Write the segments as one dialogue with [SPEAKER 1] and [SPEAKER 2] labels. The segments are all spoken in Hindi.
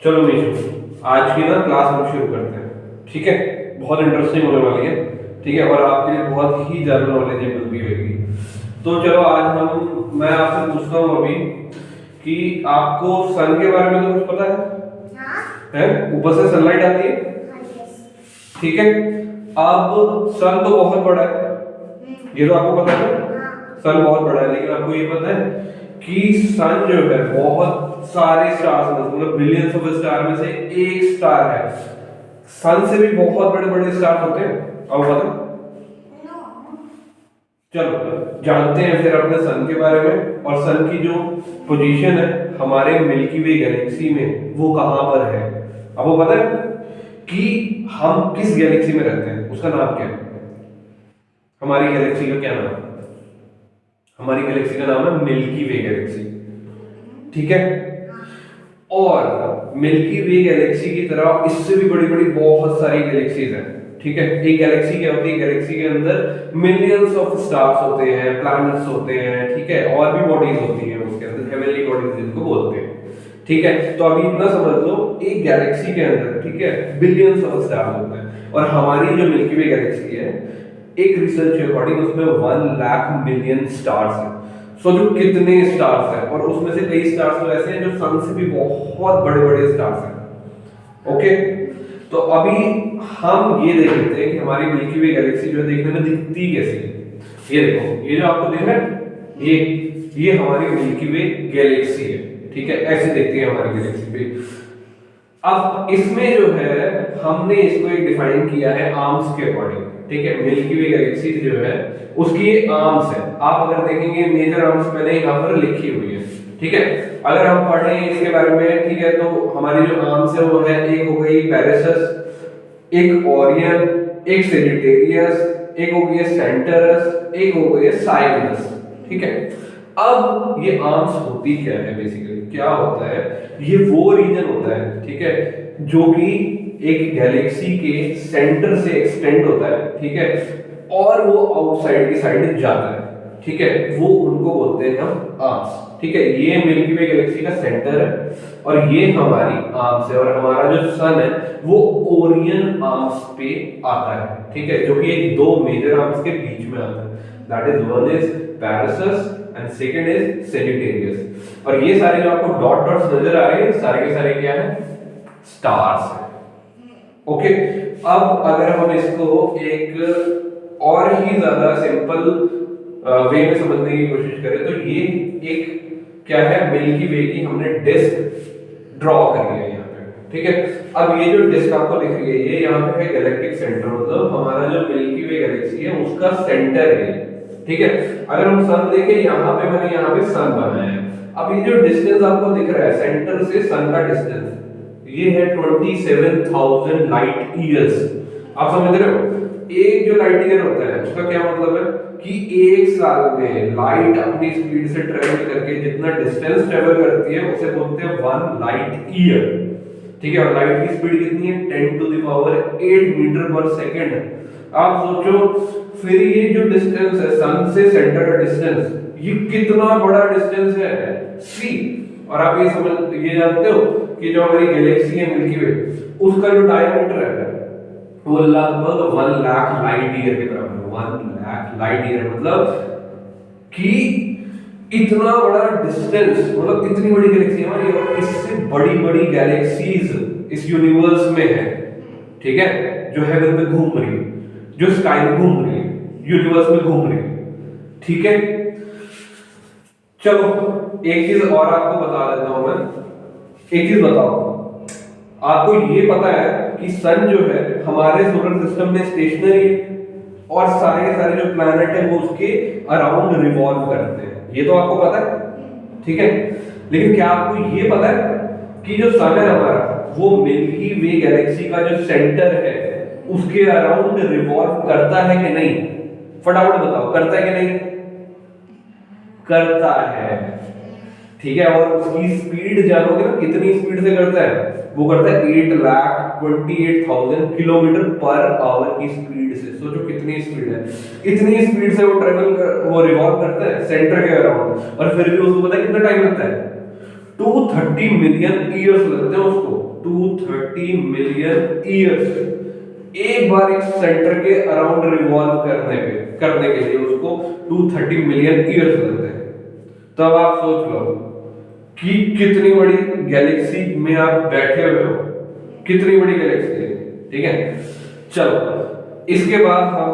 [SPEAKER 1] चलो मीशु, आज की ना क्लास हम शुरू करते हैं। ठीक है, बहुत इंटरेस्टिंग होने वाली है। ठीक है, और आपके लिए बहुत ही ज्यादा नॉलेजेबल भी होगी। तो चलो आज मैं आपसे पूछता हूँ अभी कि आपको सन के बारे में तो कुछ पता है?
[SPEAKER 2] हाँ।
[SPEAKER 1] है, ऊपर से सनलाइट आती है। ठीक है, अब सन तो बहुत बड़ा है, ये तो आपको पता है। सन बहुत बड़ा है, लेकिन आपको ये पता है कि सन जो है बहुत सारे स्टार्स में, मतलब बिलियंस ऑफ स्टार में से एक स्टार है। सन से भी बहुत बड़े बड़े स्टार होते हैं, आपको पता है? चलो जानते हैं फिर अपने सन के बारे में, और सन की जो पोजीशन है हमारे मिल्की वे गैलेक्सी में वो कहां पर है। आपको पता है कि हम किस गैलेक्सी में रहते हैं, उसका नाम क्या है? हमारी गैलेक्सी का क्या नाम है? हमारी गैलेक्सी का नाम है मिल्की वे गैलेक्सी। ठीक है, और मिल्की वे गैलेक्सी की तरह इससे भी बड़ी बड़ी बहुत सारी गैलेक्सीज हैं। ठीक है, एक गैलेक्सी क्या होती है? गैलेक्सी के अंदर मिलियंस ऑफ स्टार्स होते हैं, प्लैनेट्स होते हैं। ठीक है, और भी बॉडीज होती हैं उसके अंदर, हेवनली बॉडीज जिनको बोलते हैं। ठीक है, तो अभी इतना समझ लो, एक गैलेक्सी के अंदर, ठीक है, बिलियंस ऑफ स्टार्स होते हैं। और हमारी जो मिल्की वे गैलेक्सी है, एक रिसर्च के अकॉर्डिंग उसमें 1 लाख मिलियन स्टार्स हैं। सोचो कितने स्टार्स हैं, और उसमें से कई स्टार्स तो ऐसे हैं जो सन से भी बहुत बड़े बड़े स्टार्स हैं। ओके, तो अभी हम ये देख लेते हैं कि हमारी मिल्की वे गैलेक्सी जो है देखने में दिखती कैसी है। ये देखो, ये जो आपको दिख रहा है, ये हमारी मिल्की वे गैलेक्सी है। ठीक है, ऐसे देखती है हमारी गैलेक्सी पे। अब इसमें जो है हमने इसको एक डिफाइन किया है आर्म्स के अकॉर्डिंग। ठीक है, मिल्की वे गैलेक्सी जो है उसकी आर्म्स है। आप अगर देखेंगे मेजर आर्म्स मैंने यहाँ पर लिखी हुई है। ठीक है, अगर हम पढ़ें इसके बारे में, ठीक है, तो हमारी जो आर्म्स है वो है, एक हो गई पेरिसस, एक ओरियन, एक सेजिटेरियस, एक हो गई सेंटरस, एक हो गई साइग्नस। ठीक है, अब ये आर्म्स होती क्या है? बेसिकली क्या होता है, ये वो रीजन होता है, ठीक है, जो कि एक गैलेक्सी के सेंटर से एक्सटेंड होता है। ठीक है, और वो आउटसाइड की साइड जाता है। ठीक है, वो उनको बोलते हैं हम आर्म्स। ठीक है, ये मिल्की वे गैलेक्सी का सेंटर है, और ये हमारी आर्म्स है, और हमारा जो सन है वो ओरियन आर्म्स पे आता है। ठीक है, जो कि एक दो मेजर आर्म्स के बीच में आता है। That is one is Perseus and second is Sagittarius. और ये सारे जो आपको डॉट डॉट्स नजर आ रहे हैं, सारे के सारे क्या है? स्टार्स है। ओके, अब अगर हम इसको एक और ही ज्यादा सिंपल वे में समझने की कोशिश करें, तो ये एक क्या है? मिल्की वे की हमने डिस्क ड्रॉ करी है यहाँ पे। ठीक है, अब ये जो डिस्क आपको दिख रही है, ये यहाँ पे है गैलेक्टिक सेंटर, मतलब हमारा जो मिल्की वे गैलेक्सी है उसका सेंटर है। ठीक है, अगर हम सन देखें, यहाँ पे मैंने यहाँ पे सन बनाया है। अब ये जो डिस्टेंस आपको दिख रहा है सेंटर से सन का डिस्टेंस, ये है 27,000 लाइट ईयर्स। आप समझ रहे हो? एक जो लाइट ईयर होता है उसका क्या मतलब है कि एक साल में लाइट अपनी स्पीड से ट्रेवल करके जितना डिस्टेंस ट्रेवल करती है उसे बोलते हैं 1 लाइट ईयर। ठीक है, और लाइट की स्पीड कितनी है? 10 टू द पावर 8 मीटर पर सेकंड। आप सोचो फिर ये जो डिस्टेंस है सन से सेंटर का डिस्टेंस, ये कितना बड़ा डिस्टेंस है सी। और आप ये जानते हो कि जो हमारी गैलेक्सी है मिल्की वे, उसका जो डायमीटर है वो लगभग 1 लाख लाइट ईयर के बराबर है। 1 लाख लाइट ईयर मतलब कि इतना बड़ा डिस्टेंस, मतलब इतनी बड़ी गैलेक्सी हमारी, और इससे बड़ी बड़ी गैलेक्सीज इस यूनिवर्स में है। ठीक है, जो हेवन पे घूम रही है, जो स्काई में घूम रही है, यूनिवर्स में घूम रही है। ठीक है, चलो एक चीज और आपको बता देता हूं मैं। एक चीज बताओ, आपको ये पता है कि सन जो है हमारे सोलर सिस्टम में स्टेशनरी है, और सारे के सारे जो प्लैनेट है वो उसके अराउंड रिवॉल्व करते हैं। ये तो आपको पता है। ठीक है, लेकिन क्या आपको ये पता है कि जो सन है हमारा वो मिल्की वे गैलेक्सी का जो सेंटर है उसके अराउंड रिवॉल्व करता है कि नहीं? फटाफट बताओ, करता है कि नहीं? करता है। ठीक है, और उसकी स्पीड जानोगे ना, कितनी स्पीड से करता है? वो करता है 8,28,000 किलोमीटर पर आवर की स्पीड से। सोचो कितनी स्पीड है, इतनी स्पीड से वो रिवॉल्व करता है सेंटर के अराउंड, और फिर भी उसको पता है कितना टाइम लगता है? 230 मिलियन ईयर्स लगते हैं उसको 230 मिलियन ईयर्स। एक बार इस सेंटर के अराउंड रिवॉल्व करने के लिए उसको 230 मिलियन ईयर्स लगते हैं। तब आप सोच लो कि कितनी बड़ी गैलेक्सी में आप बैठे हुए हो, कितनी बड़ी गैलेक्सी है। ठीक है, चलो इसके बाद हम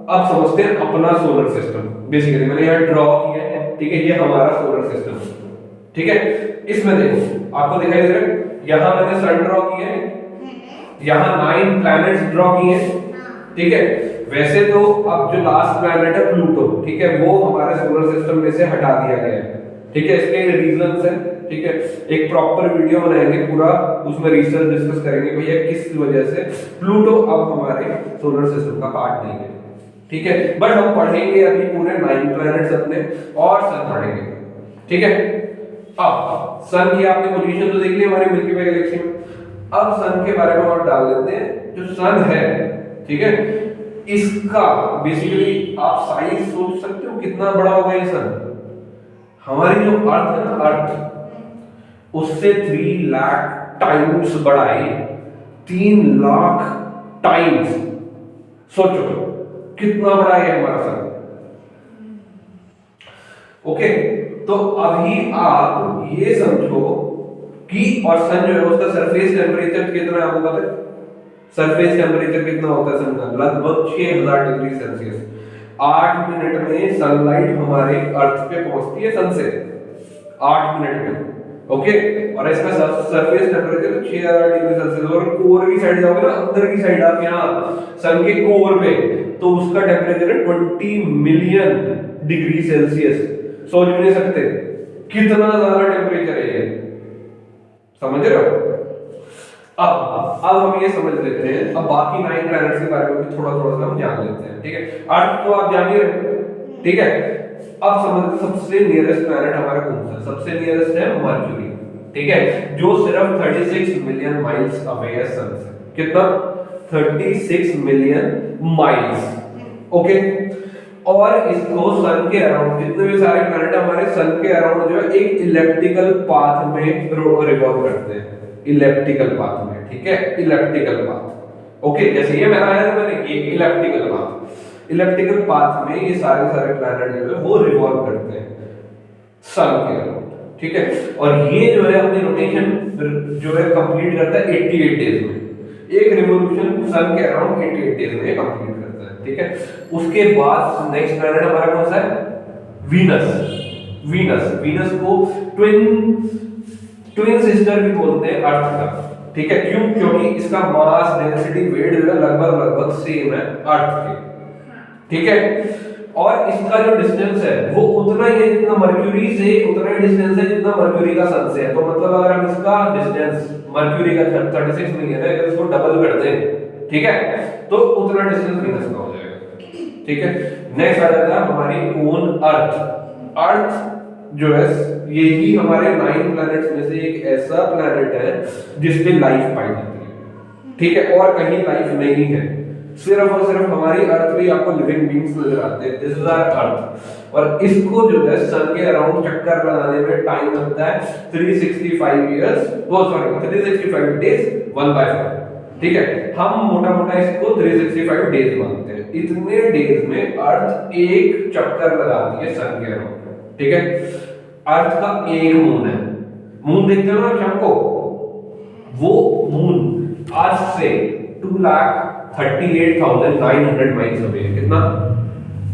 [SPEAKER 1] अब समझते हैं अपना सोलर सिस्टम। बेसिकली मैंने यहाँ ड्रॉ किया है, ठीक है, ये हमारा सोलर सिस्टम। ठीक है, इसमें देखो आपको दिखाई दे रहा है, यहाँ मैंने सन ड्रॉ किया है, यहाँ 9 प्लैनेट्स ड्रॉ किए हैं। ठीक है, वैसे तो अब जो लास्ट प्लैनेट है प्लूटो, ठीक है, वो हमारे सोलर सिस्टम में से हटा दिया गया है। ठीक है, इसके रीजंस हैं। ठीक है, एक प्रॉपर वीडियो बनाएंगे पूरा, उसमें रिसर्च डिस्कस करेंगे भैया किस वजह से प्लूटो अब हमारे सोलर सिस्टम का पार्ट नहीं है। ठीक है, बट हम पढ़ेंगे अभी पूरे 9 प्लैनेट्स अपने और सन पढ़ेंगे। ठीक है, अब सन की आपने पोजीशन तो देख ली हमारी मिल्की वे गैलेक्सी में। अब सन के बारे में और डाल लेते हैं। जो सन है, ठीक है, इसका बेसिकली आप साइज सोच सकते हो कितना बड़ा होगा ये सन। हमारी जो अर्थ है ना, अर्थ उससे 3 लाख टाइम्स बड़ा है। 3 लाख टाइम्स, सोचो कितना बड़ा है हमारा सन। ओके, तो अभी आप ये समझो कि और सन जो है उसका सरफेस टेम्परेचर कितना है आपको पता है? सरफेस टेम्परेचर कितना होता है सन का? लगभग 6000 डिग्री सेल्सियस। 8 मिनट में सनलाइट हमारे अर्थ पे पहुंचती है सन से, 8 मिनट में। ओके, और इसका सरफेस टेम्परेचर 6000 डिग्री सेल्सियस। और कोर की साइड जाओगे ना, अंदर की साइड आप यहाँ सन के कोर पे, तो उसका टेम्परेचर है 20 मिलियन डिग्री सेल्सियस। सोच भी नहीं सकते कितना ज्यादा टेम्परेचर है ये, समझ रहे हो? अब हम ये समझ लेते हैं, अब बाकी 9 प्लैनेट्स के बारे में भी थोड़ा थोड़ा सा हम जान लेते हैं। ठीक है, अर्थ तो आप जान ही रहे। ठीक है, अब समझते सबसे नियरेस्ट प्लैनेट हमारा कौन सा? सबसे नियरेस्ट है मर्क्यूरी। ठीक है, जो सिर्फ 36 मिलियन माइल्स अवे है सन से। कितना? 36 मिलियन माइल्स। ओके, और इसको सन के अराउंड जितने भी सारे प्लैनेट हमारे सन के अराउंड जो है एक इलेप्टिकल पाथ में रिवॉल्व करते हैं। इलेप्टिकल पाथ में, ठीक है, इलेप्टिकल पाथ। ओके, जैसे ये मैंने आया था, मैंने ये इलेप्टिकल पाथ, इलेप्टिकल पाथ में ये सारे प्लैनेट जो है वो रिवॉल्व करते हैं सन के अराउंड। ठीक है, और ये जो है अपनी रोटेशन जो है कंप्लीट करता है 88 डेज में। एक रिवॉल्यूशन सन के अराउंड 88 डेज में कंप्लीट करता है। ठीक है, उसके बाद नेक्स्ट प्लैनेट हमारा कौन सा है? वीनस। वीनस को ट्विन सिस्टर भी बोलते हैं अर्थ का। ठीक है, क्यों? क्योंकि इसका मास, डेंसिटी, वेट जो है लगभग सेम है अर्थ के। ठीक है, और इसका जो डिस्टेंस है वो उतना ही है जितना मर्क्यूरी से, उतना ही डिस्टेंस है जितना मर्क्यूरी का सन से है। तो मतलब अगर हम इसका डिस्टेंस मर्क्यूरी का 36 मिलियन है, अगर इसको डबल कर दें, ठीक है, तो उतना डिस्टेंस वीनस का हो जाएगा। ठीक है, नेक्स्ट आ जाता है हमारी ओन अर्थ। अर्थ जो है यही हमारे 9 प्लैनेट्स में से एक ऐसा प्लैनेट है जिसपे लाइफ पाई जाती है। ठीक है, और कहीं लाइफ नहीं है, सिर्फ और सिर्फ हमारी अर्थ पे आपको लिविंग बीइंग्स नजर आते हैं। दिस इज आवर अर्थ, और इसको जो है सन के अराउंड चक्कर लगाने में टाइम लगता है 365 इयर्स, वो सॉरी 365 डेज 1/4। ठीक है, हम मोटा इसको 365 डेज मानते हैं। इतने डेज में अर्थ एक चक्कर लगाती है सन के अराउंड। ठीक है, अर्थ का एक मून है। मून देखते हो ना शाम को, वो मून अर्थ से 2,38,900 माइल्स अवे है। कितना?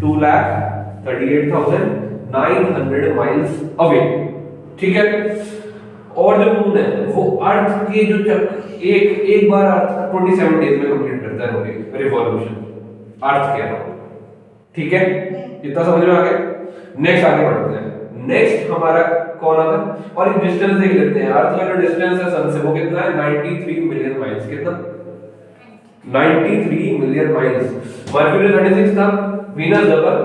[SPEAKER 1] 2,38,900 माइल्स अवे। ठीक है, और जो मून है वो अर्थ के जो एक बार अर्थ 27 डेज में कंप्लीट करता है रिवॉल्यूशन अर्थ के अराउंड। ठीक है, इतना समझ में आ गया? नेक्स्ट आगे बढ़ते हैं। नेक्स्ट हमारा कौन आता है? और एक डिस्टेंस देख लेते हैं। अर्थ का जो डिस्टेंस है सन से वो कितना है? 93 मिलियन माइल्स। कितना? 93 मिलियन माइल्स। मर्क्यूरी 36 था, वीनस डबल,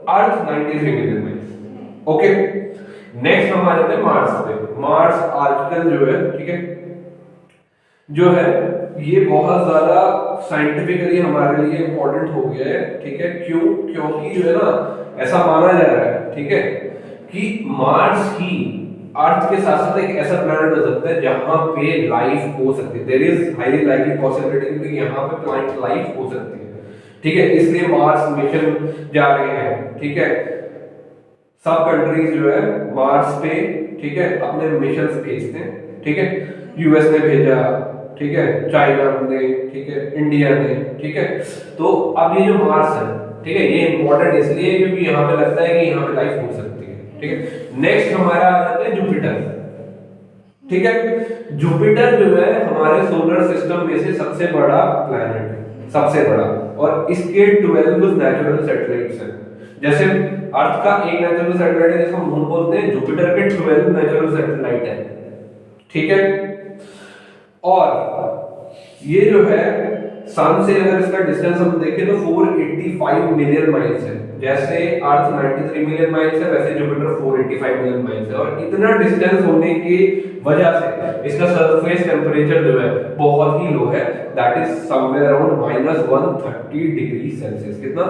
[SPEAKER 1] अर्थ 93 मिलियन माइल्स। ओके, नेक्स्ट हम आ जाते हैं मार्स पे। मार्स आजकल जो है, ठीक है, जो है ये बहुत ज्यादा साइंटिफिकली हमारे लिए इंपॉर्टेंट हो गया है। ठीक है, क्यों? क्योंकि जो है ना, ऐसा माना जा रहा है, ठीक है, कि मार्स की अर्थ के साथ साथ एक ऐसा प्लैनेट हो सकता है जहां पे लाइफ हो सकती है, there is highly likely possibility कि यहाँ पे प्लांट लाइफ हो सकती है, ठीक है। इसलिए मार्स मिशन जा रहे हैं, ठीक है। सब कंट्रीज जो है मार्स पे, ठीक है, अपने मिशंस भेजते हैं, ठीक है। यूएस ने भेजा, ठीक है, चाइना ने, ठीक है, इंडिया ने, ठीक है। तो अब ये जो मार्स है, ठीक है, ये इंपॉर्टेंट इसलिए क्योंकि यहाँ पे लगता है कि यहाँ पे लाइफ हो सकती है, ठीक है। नेक्स्ट हमारा आ जाता है जुपिटर, ठीक है। जुपिटर जो है हमारे सोलर सिस्टम में से सबसे बड़ा प्लैनेट है, सबसे बड़ा, और इसके 12 नेचुरल सैटेलाइट्स हैं। जैसे अर्थ का एक नेचुरल सैटेलाइट है जिसको मून बोलते हैं, जुपिटर के 12 नेचुरल सैटेलाइट है, ठीक है। और ये जो है सन से अगर इसका डिस्टेंस हम देखें तो 485 मिलियन माइल्स है। जैसे अर्थ 93 मिलियन माइल्स है, वैसे जुपिटर 485 मिलियन माइल्स है। और इतना डिस्टेंस होने की वजह से इसका सरफेस टेम्परेचर जो है बहुत ही लो है, that is somewhere around -130 degree Celsius. कितना?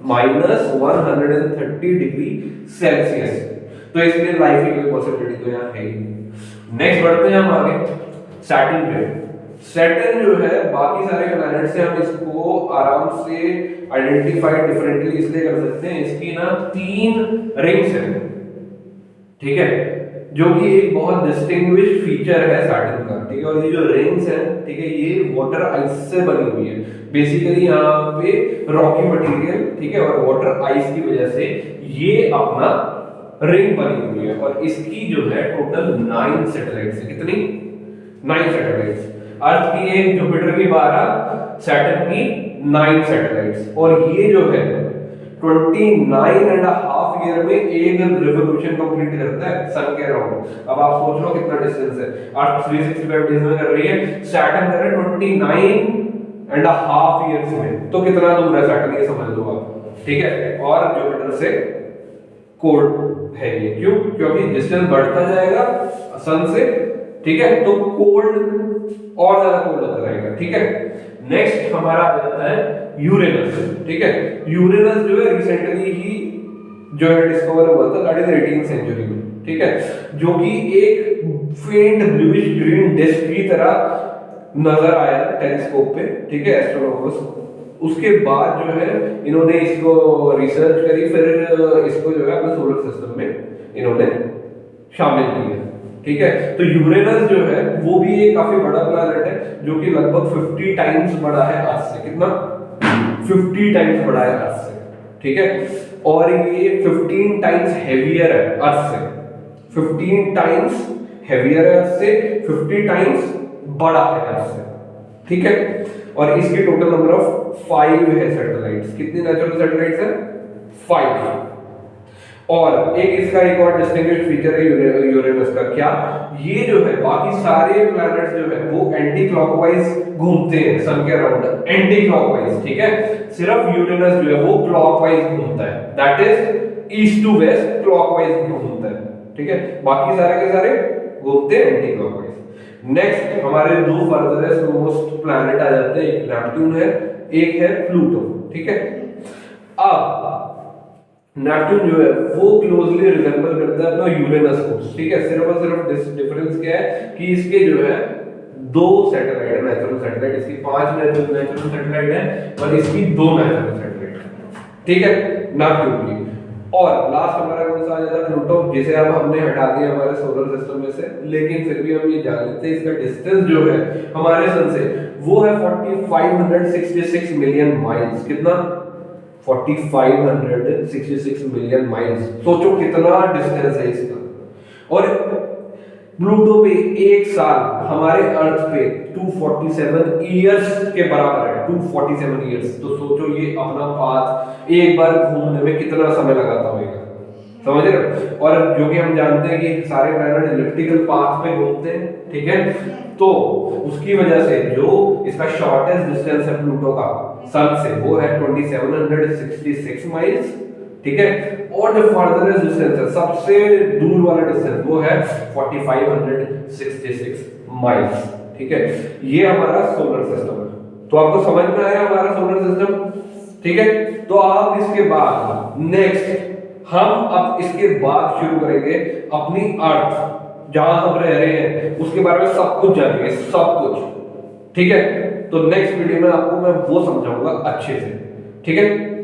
[SPEAKER 1] -130 डिग्री सेल्सियस। तो इसलिए लाइफ की कोई पॉसिबिलिटी तो यहाँ है ही। नेक्स्ट बढ़ते हैं हम आगे सैटर्न पे। सैटर्न जो है बाकी सारे प्लैनेट से हम इसको आराम से आइडेंटिफाई डिफरेंटली इसलिए कर सकते हैं, इसकी ना 3 रिंग्स हैं, ठीक है, जो कि एक बहुत डिस्टिंग्विश्ड फीचर है सैटर्न का, ठीक है। और ये जो रिंग्स हैं, ठीक है, ये वाटर आइस से बनी हुई है। बेसिकली यहाँ पे रॉकी मटेरियल, ठीक है, और वाटर आइस की वजह से ये अपना रिंग बनी हुई है। और इसकी जो है टोटल 9 सैटेलाइट्स है। कितनी? 9 सैटेलाइट्स। अर्थ की 1, जुपिटर की 12, सैटर्न की 9 सैटेलाइट्स। और ये जो है 29.5 ईयर में एक रिवॉल्यूशन कंप्लीट करता है सन के अराउंड। अब आप सोच लो कितना डिस्टेंस है। अर्थ 365 डेज में कर रही है, सैटर्न कर रहा है 29.5 ईयर्स में। तो कितना दूर है सैटर्न, ये समझ लो आप, ठीक है। और जुपिटर से कोल्ड है ये, क्यों? क्योंकि डिस्टेंस बढ़ता जाएगा सन से, ठीक है, तो कोल्ड और ज्यादा कोल्ड होता रहेगा, ठीक है। नेक्स्ट हमारा आ जाता है यूरेनस, ठीक है। यूरेनस जो है रिसेंटली ही जो है डिस्कवर हुआ था, दैट इज 18th सेंचुरी में, ठीक है, जो कि एक फेंट ब्लूइश ग्रीन डिस्क की तरह नजर आया टेलीस्कोप पे, ठीक है, एस्ट्रोनॉमर्स। उसके बाद जो है इन्होंने इसको रिसर्च करी, फिर इसको जो है अपने सोलर सिस्टम में इन्होंने शामिल किया, ठीक है। तो यूरेनस जो है वो भी एक काफी बड़ा प्लैनेट है, जो कि लगभग 50 टाइम्स बड़ा है अर्थ से। कितना? 50 टाइम्स बड़ा है अर्थ से, ठीक है। और ये 15 टाइम्स हेवियर है अर्थ से, 15 टाइम्स हेवियर है अर्थ से, 50 टाइम्स बड़ा है अर्थ से, ठीक है। और इसके टोटल नंबर ऑफ 5 है सैटेलाइट्स। कितने नेचुरल सैटेलाइट्स हैं? 5। और इसका एक और डिस्टिंग्विश्ड फीचर है यूरेनस का। क्या? ये जो है बाकी सारे प्लैनेट्स जो है वो एंटी क्लॉकवाइज घूमते हैं सन के अराउंड, एंटी क्लॉकवाइज, ठीक है। सिर्फ यूरेनस जो है वो क्लॉकवाइज घूमता है, that is east to west clockwise घूमता है, ठीक है। बाकी सारे के सारे घूमते हैं एंटी क्लॉकवाइज। नेक्स्ट हमारे 2 फर्दरेस्ट मोस्ट प्लैनेट आ जाते हैं, एक नेपट्टून है, एक है प्लूटो, ठीक है। अब नेपट्टून जो है वो क्लोजली रिजेंबल करता है अपना यूरेनस को, ठीक है। सिर्फ और सिर्फ डिफरेंस क्या है कि इसके जो है 2 सैटेलाइट है नेचुरल सैटेलाइट, इसकी 5 नेचुरल सैटेलाइट है और इसकी 2 नेचुरल सैटेलाइट है, ठीक है, नेपट्टून की। और लास्ट हमारा कौन सा आ जाता है? प्लूटो, जिसे अब हमने हटा दिया हमारे सोलर सिस्टम में से, लेकिन फिर भी हम ये जान लेते हैं इसका डिस्टेंस जो है हमारे सन से वो है 4566 मिलियन माइल्स। कितना? 4566 मिलियन माइल्स। सोचो कितना डिस्टेंस है इसका। और प्लूटो पे एक साल हमारे अर्थ पे 247 इयर्स के बराबर है, 247 इयर्स। तो सोचो ये अपना पाथ एक बार घूमने में कितना समय लगाता होगा, समझ रहे हो। और जो कि हम जानते हैं कि सारे प्लैनेट इलिप्टिकल पाथ में घूमते हैं, ठीक है। तो उसकी वजह से जो इसका शॉर्टेस्ट डिस्टेंस है प्लूटो का सन से वो है 2766 माइल्स, ठीक है। और जो फर्दरेस्ट डिस्टेंस है, सबसे दूर वाला डिस्टेंस, वो है 4566 माइल्स, ठीक है। ये हमारा सोलर सिस्टम है। तो आपको समझ में आया हमारा सोलर सिस्टम, ठीक है। तो आप इसके बाद नेक्स्ट हम अब इसके बाद शुरू करेंगे अपनी अर्थ, जहां हम रह रहे हैं उसके बारे में सब कुछ जानेंगे, सब कुछ। ठीक है, तो नेक्स्ट वीडियो में आपको मैं वो समझाऊंगा अच्छे से। ठीक है।